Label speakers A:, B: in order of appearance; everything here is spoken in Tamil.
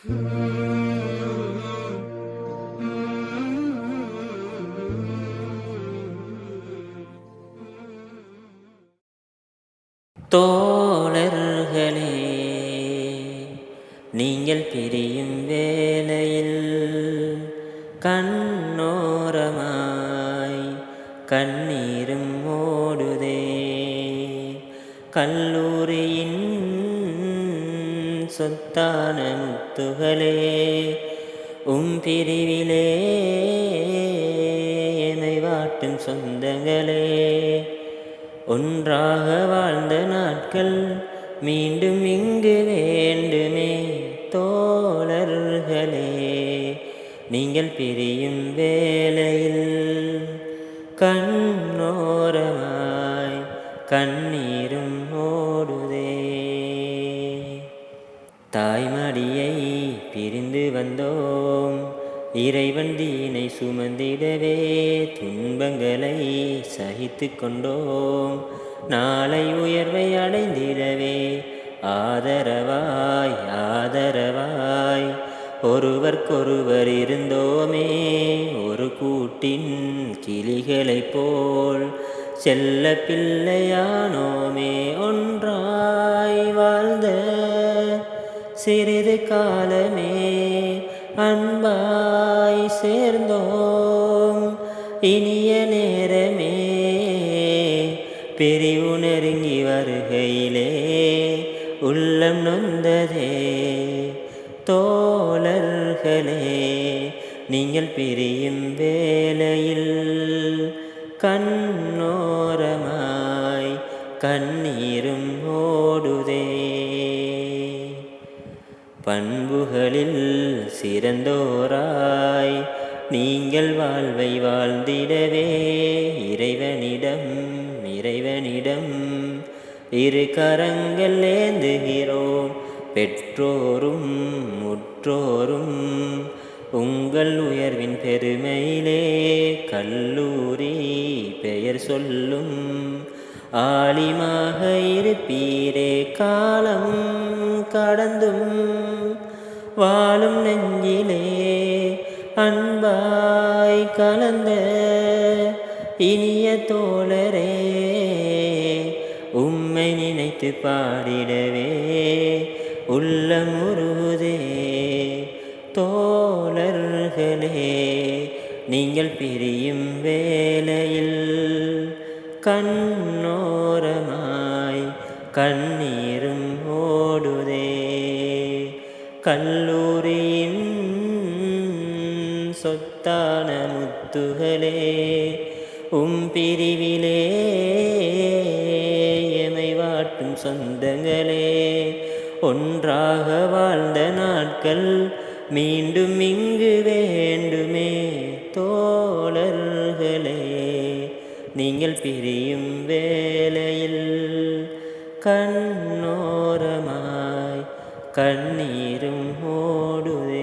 A: தோழர்களே, நீங்கள் பிரியும் வேளையில் கண்ணோரமாய் கண்ணீரும் ஓடுதே. கல்லூரியின் சொத்தான முத்துகளே, பிரிவிலே என்னை வாட்டும் சொந்தங்களே, ஒன்றாக வாழ்ந்த நாட்கள் மீண்டும் இங்கு வேண்டுமே. தோழர்களே, நீங்கள் பிரியும் வேளையில் கண்ணோரமாய் கண்ணீரும் ஓடுதே. தாய்மடியை பிரிந்து வந்தோம், இறைவன் தீனை சுமந்திடவே துன்பங்களை சகித்து கொண்டோம். நாளை உயர்வை அடைந்திடவே ஆதரவாய் ஆதரவாய் ஒருவர்க்கொருவர் இருந்தோமே. ஒரு கூட்டின் கிளிகளைப் போல் செல்ல பிள்ளையானோமே. ஒன்றாய் வாழ்ந்த சிறிது காலமே அன்பாய் சேர்ந்தோம். இனிய நேரமே பிரிவு நெருங்கி வருகையிலே உள்ளம் நொந்ததே. தோழர்களே, நீங்கள் பிரியும் வேளையில் கண்ணோரமாய் கண்ணீரும் ஓடுதே. பண்புகளில் சிறந்தோராய் நீங்கள் வாழ்வை வாழ்ந்திடவே இறைவனிடம் இரு கரங்கள் ஏந்துகிறோம். பெற்றோரும் முற்றோரும் உங்கள் உயர்வின் பெருமையிலே கல்லூரி பெயர் சொல்லும். ஆலிமாக இருப்பீரே காலம் கடந்தும் வாழும் நெஞ்சிலே அன்பாய் கலந்த இனிய தோழரே, உம்மை நினைத்து பாடிடவே உள்ளம் உருகுதே. தோழர்களே, நீங்கள் பிரியும் வேளையில் கண்ணோரமாய் கண்ணீரும் ஓடுதே. கல்லூரியின் சொத்தான முத்துகளே, பிரிவிலே எமை வாட்டும் சொந்தங்களே, ஒன்றாக வாழ்ந்த நாட்கள் மீண்டும் இங்கு வேண்டுமே. தோழர்களே, நீங்கள் பிரியும் வேளையில் கண்ணோரமாய் கண்ணீரும் ஓடுதே.